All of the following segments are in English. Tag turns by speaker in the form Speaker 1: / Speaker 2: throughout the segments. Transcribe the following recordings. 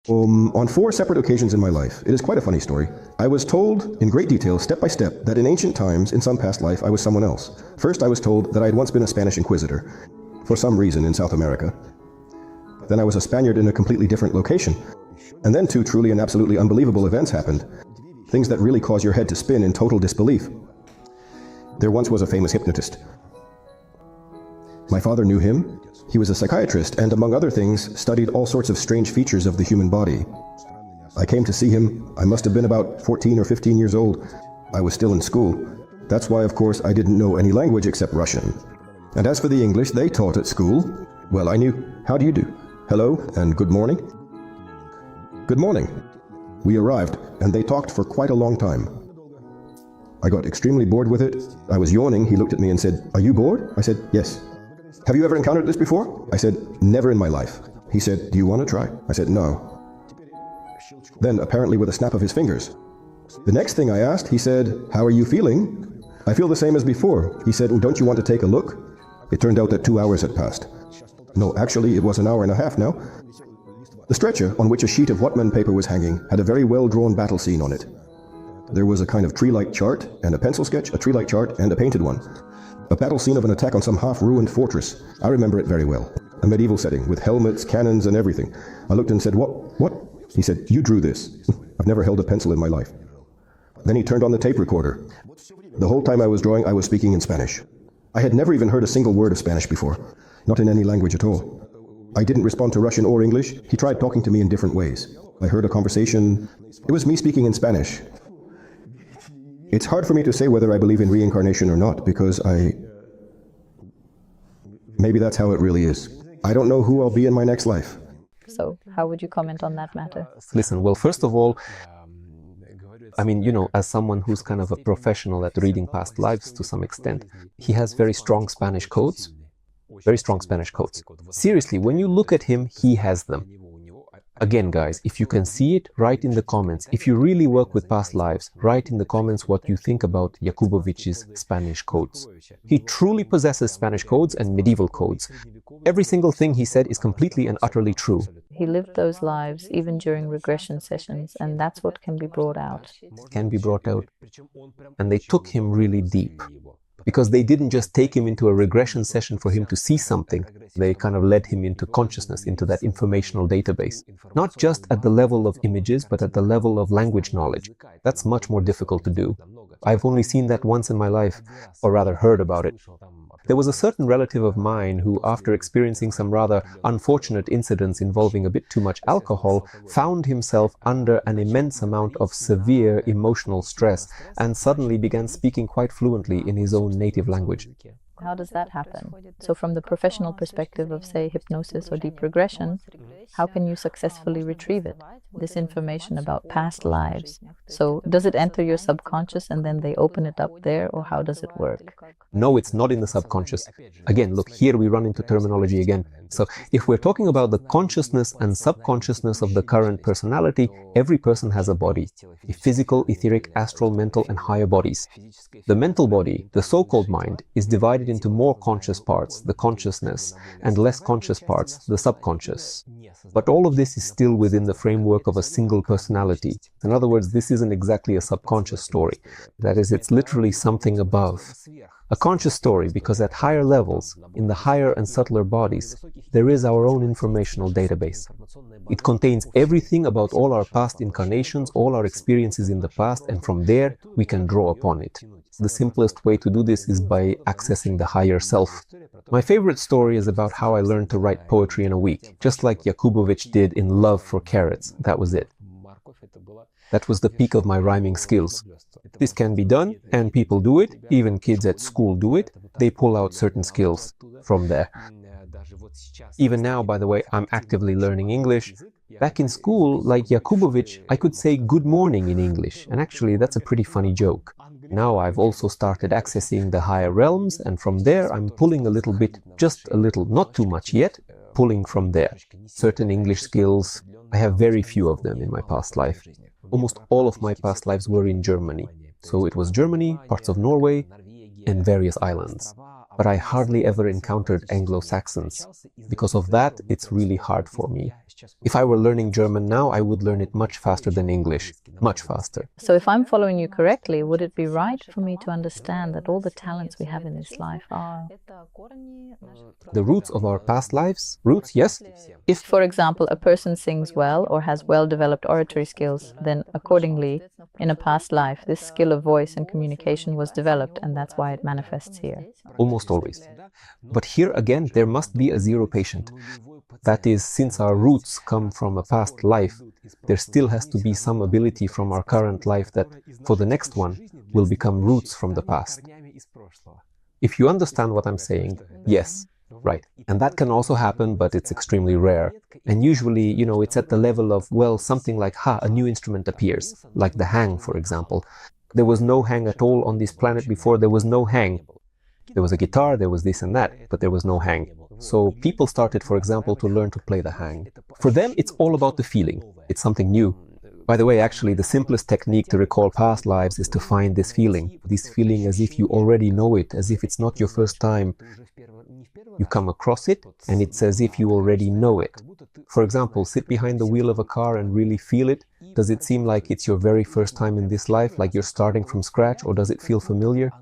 Speaker 1: On 4 separate occasions in my life, it is quite a funny story, I was told in great detail, step by step, that in ancient times, in some past life, I was someone else. First, I was told that I had once been a Spanish inquisitor, for some reason in South America. Then I was a Spaniard in a completely different location. And then 2 truly and absolutely unbelievable events happened. Things that really cause your head to spin in total disbelief. There once was a famous hypnotist. My father knew him. He was a psychiatrist and, among other things, studied all sorts of strange features of the human body. I came to see him. I must have been about 14 or 15 years old. I was still in school. That's why, of course, I didn't know any language except Russian. And as for the English they taught at school, well, I knew, how do you do? Hello and good morning. Good morning. We arrived, and they talked for quite a long time. I got extremely bored with it. I was yawning. He looked at me and said, "Are you bored?" I said, "Yes." "Have you ever encountered this before?" I said, "Never in my life." He said, "Do you want to try?" I said, "No." Then, apparently with a snap of his fingers, the next thing I asked, he said, "How are you feeling?" "I feel the same as before." He said, "Don't you want to take a look?" It turned out that 2 hours had passed. No, actually, it was an hour and a half now. The stretcher, on which a sheet of Whatman paper was hanging, had a very well-drawn battle scene on it. There was a kind of tree-like chart, and a pencil sketch, a tree-like chart, and a painted one. A battle scene of an attack on some half-ruined fortress. I remember it very well. A medieval setting, with helmets, cannons, and everything. I looked and said, What? He said, "You drew this." I've never held a pencil in my life. Then he turned on the tape recorder. The whole time I was drawing, I was speaking in Spanish. I had never even heard a single word of Spanish before. Not in any language at all. I didn't respond to Russian or English. He tried talking to me in different ways. I heard a conversation. It was me speaking in Spanish. It's hard for me to say whether I believe in reincarnation or not, because maybe that's how it really is. I don't know who I'll be in my next life.
Speaker 2: So, how would you comment on that matter?
Speaker 3: Listen, well, first of all, I mean, as someone who's kind of a professional at reading past lives to some extent, he has very strong Spanish codes. Very strong Spanish codes. Seriously, when you look at him, he has them. Again, guys, if you can see it, write in the comments. If you really work with past lives, write in the comments what you think about Yakubovich's Spanish codes. He truly possesses Spanish codes and medieval codes. Every single thing he said is completely and utterly true.
Speaker 2: He lived those lives even during regression sessions, and that's what can be brought out.
Speaker 3: It can be brought out. And they took him really deep. Because they didn't just take him into a regression session for him to see something, they kind of led him into consciousness, into that informational database. Not just at the level of images, but at the level of language knowledge. That's much more difficult to do. I've only seen that once in my life, or rather heard about it. There was a certain relative of mine who, after experiencing some rather unfortunate incidents involving a bit too much alcohol, found himself under an immense amount of severe emotional stress and suddenly began speaking quite fluently in his own native language.
Speaker 2: How does that happen? So from the professional perspective of, say, hypnosis or deep regression, how can you successfully retrieve it, this information about past lives? So does it enter your subconscious and then they open it up there, or how does it work?
Speaker 3: No, it's not in the subconscious. Again, look, here we run into terminology again. So if we're talking about the consciousness and subconsciousness of the current personality, every person has a body. A physical, etheric, astral, mental, and higher bodies. The mental body, the so-called mind, is divided into more conscious parts, the consciousness, and less conscious parts, the subconscious. But all of this is still within the framework of a single personality. In other words, this isn't exactly a subconscious story. That is, it's literally something above. A conscious story, because at higher levels, in the higher and subtler bodies, there is our own informational database. It contains everything about all our past incarnations, all our experiences in the past, and from there we can draw upon it. The simplest way to do this is by accessing the higher self. My favorite story is about how I learned to write poetry in a week, just like Yakubovich did in Love for Carrots. That was it. That was the peak of my rhyming skills. This can be done, and people do it, even kids at school do it. They pull out certain skills from there. Even now, by the way, I'm actively learning English. Back in school, like Yakubovich, I could say good morning in English, and actually that's a pretty funny joke. Now I've also started accessing the higher realms, and from there I'm pulling a little bit, just a little, not too much yet, pulling from there. Certain English skills, I have very few of them in my past life. Almost all of my past lives were in Germany. So it was Germany, parts of Norway, and various islands. but I hardly ever encountered Anglo-Saxons. Because of that, it's really hard for me. If I were learning German now, I would learn it much faster than English. Much faster.
Speaker 2: So if I'm following you correctly, would it be right for me to understand that all the talents we have in this life are...
Speaker 3: The roots of our past lives? Roots, yes.
Speaker 2: If, for example, a person sings well or has well-developed oratory skills, then accordingly, in a past life, this skill of voice and communication was developed, and that's why it manifests here.
Speaker 3: Almost always. But here again, there must be a zero patient. That is, since our roots come from a past life, there still has to be some ability from our current life that, for the next one, will become roots from the past. If you understand what I'm saying, yes, right. And that can also happen, but it's extremely rare. And usually, it's at the level of, well, something like, a new instrument appears, like the hang, for example. There was no hang at all on this planet before. There was no hang. There was a guitar, there was this and that, but there was no hang. So people started, for example, to learn to play the hang. For them, it's all about the feeling. It's something new. By the way, actually, the simplest technique to recall past lives is to find this feeling as if you already know it, as if it's not your first time. You come across it, and it's as if you already know it. For example, sit behind the wheel of a car and really feel it. Does it seem like it's your very first time in this life, like you're starting from scratch, or does it feel familiar?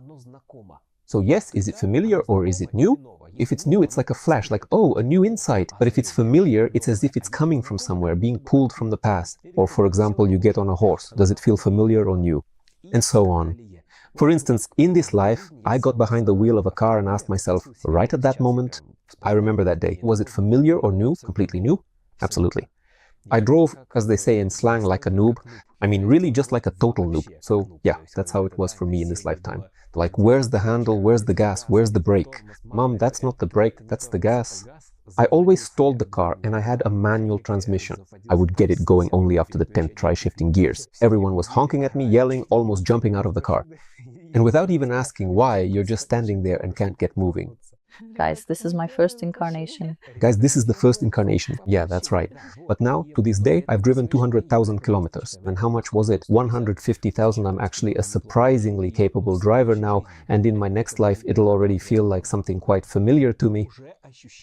Speaker 3: So yes, is it familiar or is it new? If it's new, it's like a flash, like, oh, a new insight. But if it's familiar, it's as if it's coming from somewhere, being pulled from the past. Or, for example, you get on a horse. Does it feel familiar or new? And so on. For instance, in this life, I got behind the wheel of a car and asked myself, right at that moment, I remember that day, was it familiar or new? Completely new? Absolutely. I drove, as they say in slang, like a noob. I mean, really just like a total noob. So, yeah, that's how it was for me in this lifetime. Like, where's the handle, where's the gas, where's the brake? Mom, that's not the brake, that's the gas. I always stalled the car and I had a manual transmission. I would get it going only after the 10th try shifting gears. Everyone was honking at me, yelling, almost jumping out of the car. And without even asking why, you're just standing there and can't get moving.
Speaker 2: Guys, this is my first incarnation.
Speaker 3: Guys, this is the first incarnation. Yeah, that's right. But now, to this day, I've driven 200,000 kilometers. And how much was it? 150,000. I'm actually a surprisingly capable driver now. And in my next life, it'll already feel like something quite familiar to me.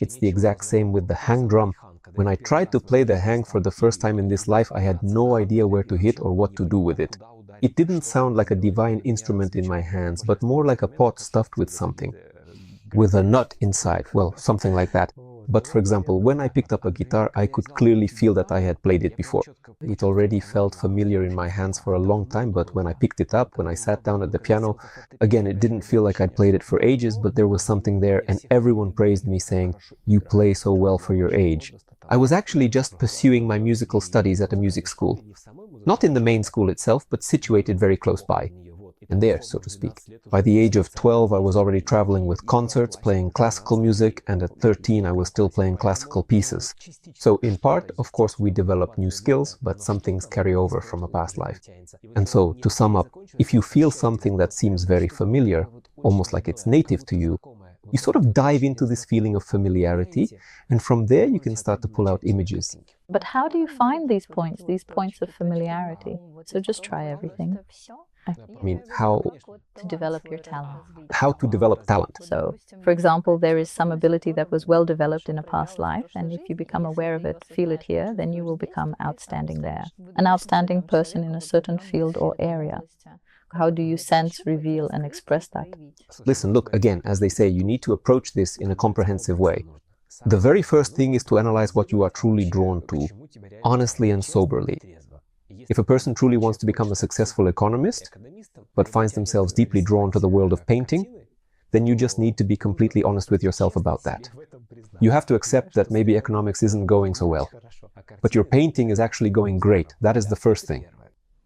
Speaker 3: It's the exact same with the hang drum. When I tried to play the hang for the first time in this life, I had no idea where to hit or what to do with it. It didn't sound like a divine instrument in my hands, but more like a pot stuffed with something. With a nut inside, well, something like that. But for example, when I picked up a guitar, I could clearly feel that I had played it before. It already felt familiar in my hands for a long time, but when I picked it up, when I sat down at the piano, again, it didn't feel like I'd played it for ages, but there was something there, and everyone praised me saying, "You play so well for your age." I was actually just pursuing my musical studies at a music school. Not in the main school itself, but situated very close by. And there, so to speak. By the age of 12, I was already traveling with concerts, playing classical music, and at 13, I was still playing classical pieces. So in part, of course, we develop new skills, but some things carry over from a past life. And so, to sum up, if you feel something that seems very familiar, almost like it's native to you, you sort of dive into this feeling of familiarity, and from there you can start to pull out images.
Speaker 2: But how do you find these points of familiarity? So just try everything.
Speaker 3: I mean, how
Speaker 2: to develop your talent.
Speaker 3: How to develop talent.
Speaker 2: So, for example, there is some ability that was well developed in a past life, and if you become aware of it, feel it here, then you will become outstanding there. An outstanding person in a certain field or area. How do you sense, reveal, and express that?
Speaker 3: Listen, look, again, as they say, you need to approach this in a comprehensive way. The very first thing is to analyze what you are truly drawn to, honestly and soberly. If a person truly wants to become a successful economist, but finds themselves deeply drawn to the world of painting, then you just need to be completely honest with yourself about that. You have to accept that maybe economics isn't going so well, but your painting is actually going great. That is the first thing.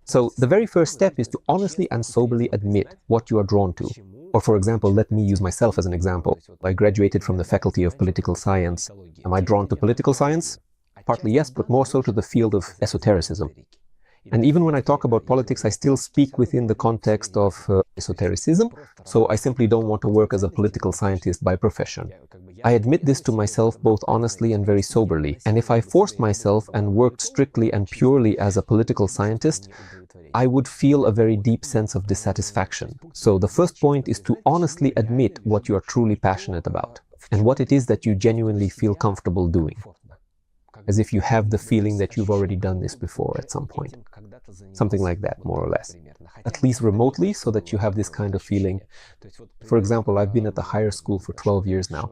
Speaker 3: So the very first step is to honestly and soberly admit what you are drawn to. Or for example, let me use myself as an example. I graduated from the Faculty of Political Science. Am I drawn to political science? Partly yes, but more so to the field of esotericism. And even when I talk about politics, I still speak within the context of esotericism, so I simply don't want to work as a political scientist by profession. I admit this to myself both honestly and very soberly, and if I forced myself and worked strictly and purely as a political scientist, I would feel a very deep sense of dissatisfaction. So the first point is to honestly admit what you are truly passionate about, and what it is that you genuinely feel comfortable doing. As if you have the feeling that you've already done this before at some point. Something like that, more or less. At least remotely, so that you have this kind of feeling. For example, I've been at the higher school for 12 years now.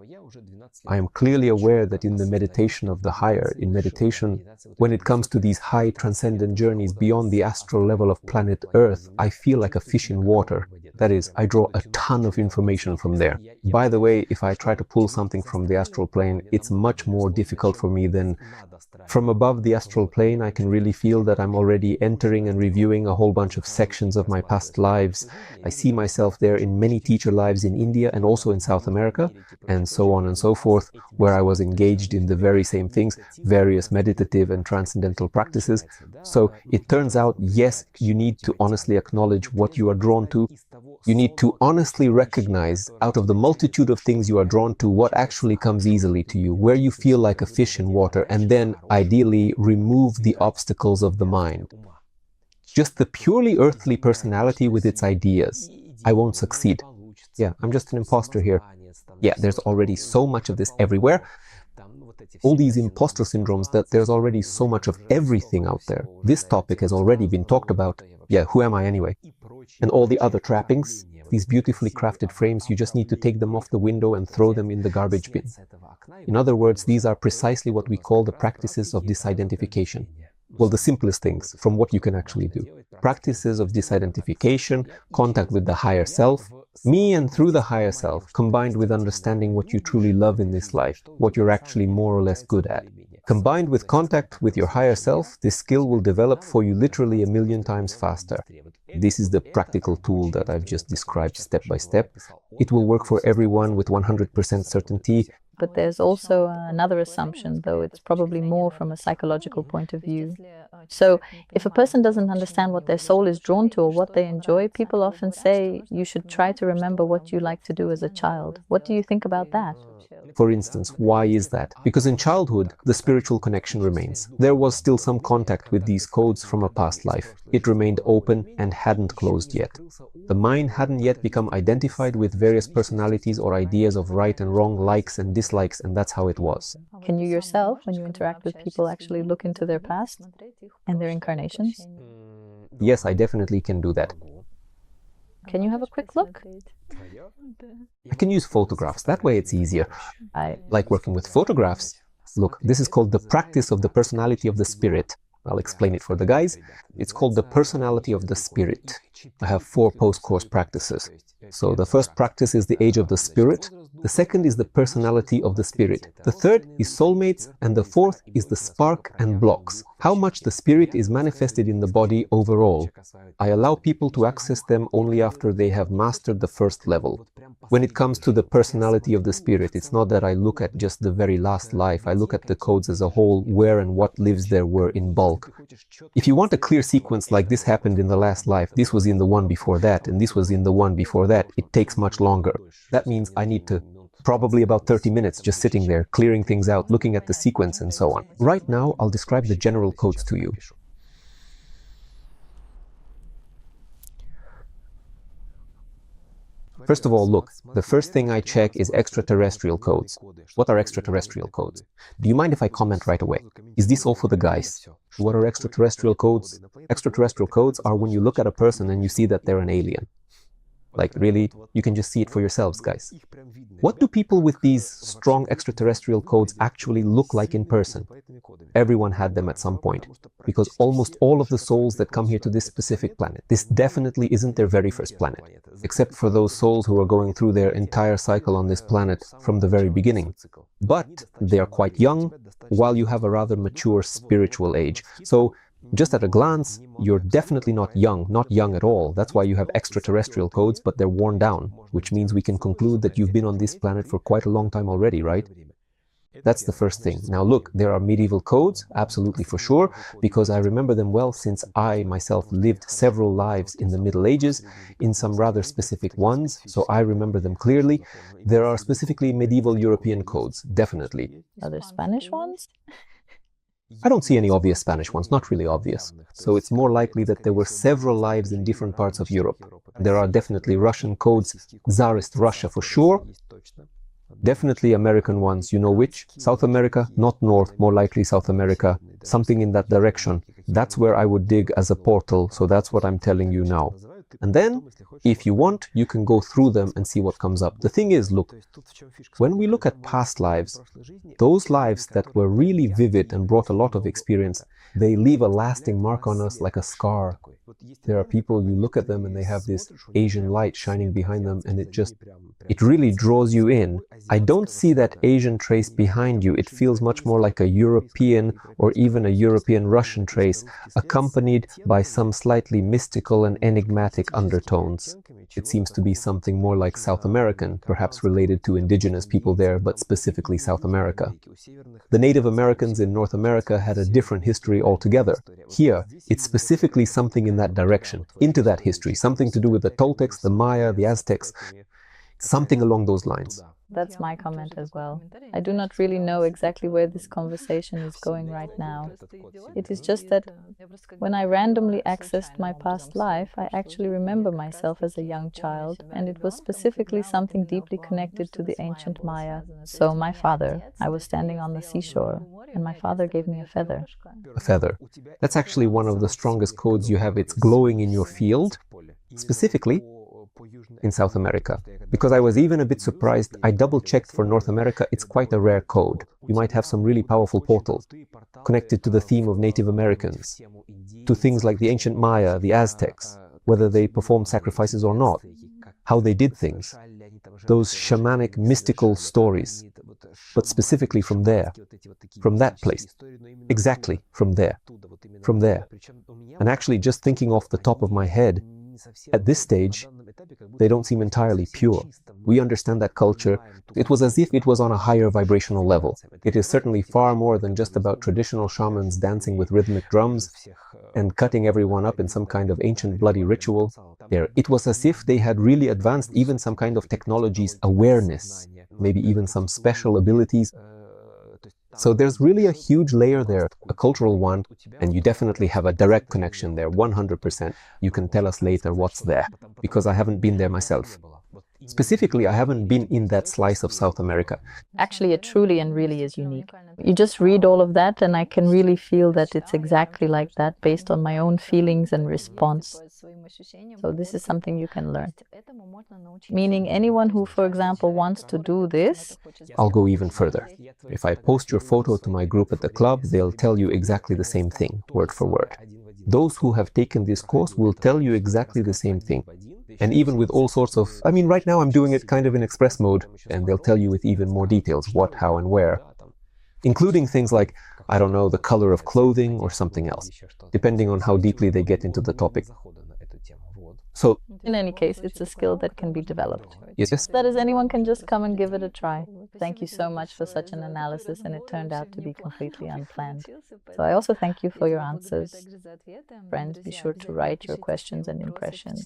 Speaker 3: I am clearly aware that in the meditation of the higher, in meditation, when it comes to these high transcendent journeys beyond the astral level of planet Earth, I feel like a fish in water. That is, I draw a ton of information from there. By the way, if I try to pull something from the astral plane, it's much more difficult for me than from above the astral plane. I can really feel that I'm already entering and reviewing a whole bunch of sections of my past lives. I see myself there in many teacher lives in India and also in South America, and so on and so forth, where I was engaged in the very same things, various meditative and transcendental practices. So it turns out, yes, you need to honestly acknowledge what you are drawn to. You need to honestly recognize, out of the multitude of things you are drawn to, what actually comes easily to you, where you feel like a fish in water, and then ideally remove the obstacles of the mind. Just the purely earthly personality with its ideas. I won't succeed. Yeah, I'm just an imposter here. Yeah, there's already so much of this everywhere. All these imposter syndromes, that there's already so much of everything out there. This topic has already been talked about. Yeah, who am I anyway? And all the other trappings, these beautifully crafted frames, you just need to take them off the window and throw them in the garbage bin. In other words, these are precisely what we call the practices of disidentification. Well, the simplest things from what you can actually do. Practices of disidentification, contact with the higher self, me and through the higher self, combined with understanding what you truly love in this life, what you're actually more or less good at. Combined with contact with your higher self, this skill will develop for you literally 1,000,000 times faster. This is the practical tool that I've just described step by step. It will work for everyone with 100% certainty.
Speaker 2: But there's also another assumption, though it's probably more from a psychological point of view. So if a person doesn't understand what their soul is drawn to or what they enjoy, people often say you should try to remember what you like to do as a child. What do you think about that?
Speaker 3: For instance, why is that? Because in childhood, the spiritual connection remains. There was still some contact with these codes from a past life. It remained open and hadn't closed yet. The mind hadn't yet become identified with various personalities or ideas of right and wrong, likes and dislikes, and that's how it was.
Speaker 2: Can you yourself, when you interact with people, actually look into their past and their incarnations?
Speaker 3: Yes, I definitely can do that.
Speaker 2: Can you have a quick look?
Speaker 3: I can use photographs. That way it's easier. I like working with photographs. Look, this is called the practice of the personality of the spirit. I'll explain it for the guys. It's called the personality of the spirit. I have 4 post-course practices. So the first practice is the age of the spirit. The second is the personality of the spirit. The third is soulmates, and the fourth is the spark and blocks. How much the spirit is manifested in the body overall. I allow people to access them only after they have mastered the first level. When it comes to the personality of the spirit, it's not that I look at just the very last life. I look at the codes as a whole, where and what lives there were in bulk. If you want a clear sequence like this happened in the last life, this was in the one before that, and this was in the one before that, it takes much longer. That means I need to probably about 30 minutes just sitting there, clearing things out, looking at the sequence and so on. Right now, I'll describe the general codes to you. First of all, look, the first thing I check is extraterrestrial codes. What are extraterrestrial codes? Do you mind if I comment right away? Is this all for the guys? What are extraterrestrial codes? Extraterrestrial codes are when you look at a person and you see that they're an alien. Like, really, you can just see it for yourselves, guys. What do people with these strong extraterrestrial codes actually look like in person? Everyone had them at some point, because almost all of the souls that come here to this specific planet, this definitely isn't their very first planet, except for those souls who are going through their entire cycle on this planet from the very beginning. But they are quite young, while you have a rather mature spiritual age. So, just at a glance, you're definitely not young at all. That's why you have extraterrestrial codes, but they're worn down, which means we can conclude that you've been on this planet for quite a long time already, right? That's the first thing. Now look, there are medieval codes, absolutely for sure, because I remember them well since I myself lived several lives in the Middle Ages, in some rather specific ones, so I remember them clearly. There are specifically medieval European codes, definitely.
Speaker 2: Are there Spanish ones?
Speaker 3: I don't see any obvious Spanish ones, not really obvious. So it's more likely that there were several lives in different parts of Europe. There are definitely Russian codes, Tsarist Russia for sure. Definitely American ones, you know which? South America, not North, more likely South America, something in that direction. That's where I would dig as a portal, so that's what I'm telling you now. And then, if you want, you can go through them and see what comes up. The thing is, look, when we look at past lives, those lives that were really vivid and brought a lot of experience, they leave a lasting mark on us like a scar. There are people, you look at them and they have this Asian light shining behind them, and it really draws you in. I don't see that Asian trace behind you. It feels much more like a European or even a European-Russian trace, accompanied by some slightly mystical and enigmatic undertones. It seems to be something more like South American, perhaps related to indigenous people there, but specifically South America. The Native Americans in North America had a different history altogether. Here, it's specifically something in that direction, into that history, something to do with the Toltecs, the Maya, the Aztecs, something along those lines.
Speaker 2: That's my comment as well. I do not really know exactly where this conversation is going right now. It is just that when I randomly accessed my past life, I actually remember myself as a young child, and it was specifically something deeply connected to the ancient Maya. So my father, I was standing on the seashore, and my father gave me a feather.
Speaker 3: A feather. That's actually one of the strongest codes you have. It's glowing in your field, specifically in South America. Because I was even a bit surprised, I double-checked for North America, it's quite a rare code. You might have some really powerful portals connected to the theme of Native Americans, to things like the ancient Maya, the Aztecs, whether they performed sacrifices or not, how they did things, those shamanic, mystical stories, but specifically from there, from that place, exactly from there. And actually, just thinking off the top of my head, at this stage, they don't seem entirely pure. We understand that culture. It was as if it was on a higher vibrational level. It is certainly far more than just about traditional shamans dancing with rhythmic drums and cutting everyone up in some kind of ancient bloody ritual. It was as if they had really advanced even some kind of technology's awareness, maybe even some special abilities. So there's really a huge layer there, a cultural one, and you definitely have a direct connection there, 100%. You can tell us later what's there, because I haven't been there myself. Specifically, I haven't been in that slice of South America.
Speaker 2: Actually, it truly and really is unique. You just read all of that, and I can really feel that it's exactly like that based on my own feelings and response. So this is something you can learn. Meaning anyone who, for example, wants to do this...
Speaker 3: I'll go even further. If I post your photo to my group at the club, they'll tell you exactly the same thing, word for word. Those who have taken this course will tell you exactly the same thing. And even with all sorts of... I mean, right now I'm doing it kind of in express mode, and they'll tell you with even more details, what, how, and where. Including things like, I don't know, the color of clothing or something else, depending on how deeply they get into the topic. So,
Speaker 2: in any case, it's a skill that can be developed.
Speaker 3: Yes.
Speaker 2: That is, anyone can just come and give it a try. Thank you so much for such an analysis, and it turned out to be completely unplanned. So I also thank you for your answers. Friends, be sure to write your questions and impressions.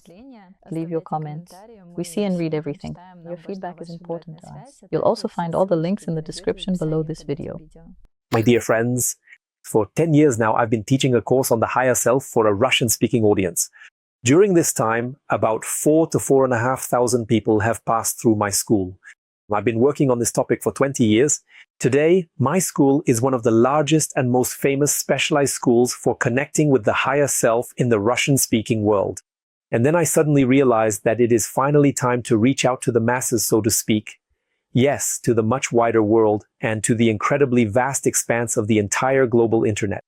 Speaker 2: Leave your comments. We see and read everything. Your feedback is important to us. You'll also find all the links in the description below this video.
Speaker 4: My dear friends, for 10 years now, I've been teaching a course on the higher self for a Russian-speaking audience. During this time, about 4,000 to 4,500 people have passed through my school. I've been working on this topic for 20 years. Today, my school is one of the largest and most famous specialized schools for connecting with the higher self in the Russian-speaking world. And then I suddenly realized that it is finally time to reach out to the masses, so to speak. Yes, to the much wider world and to the incredibly vast expanse of the entire global internet.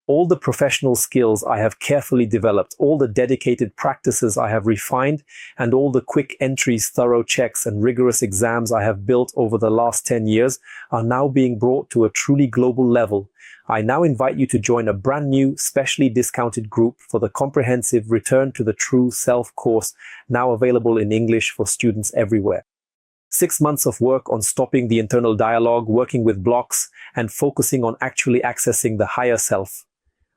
Speaker 4: All the professional skills I have carefully developed, all the dedicated practices I have refined, and all the quick entries, thorough checks, and rigorous exams I have built over the last 10 years are now being brought to a truly global level. I now invite you to join a brand new, specially discounted group for the comprehensive Return to the True Self course, now available in English for students everywhere. 6 months of work on stopping the internal dialogue, working with blocks, and focusing on actually accessing the higher self,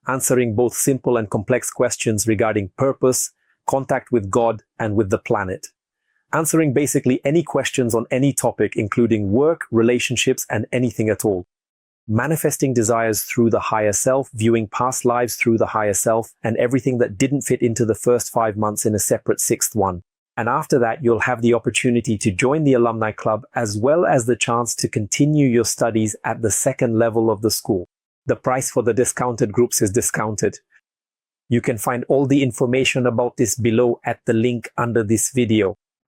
Speaker 4: answering both simple and complex questions regarding purpose, contact with God, and with the planet. Answering basically any questions on any topic, including work, relationships, and anything at all. Manifesting desires through the higher self, viewing past lives through the higher self, and everything that didn't fit into the first 5 months in a separate 6th one. And after that, you'll have the opportunity to join the alumni club, as well as the chance to continue your studies at the 2nd level of the school. The price for the discounted groups is discounted. You can find all the information about this below at the link under this video.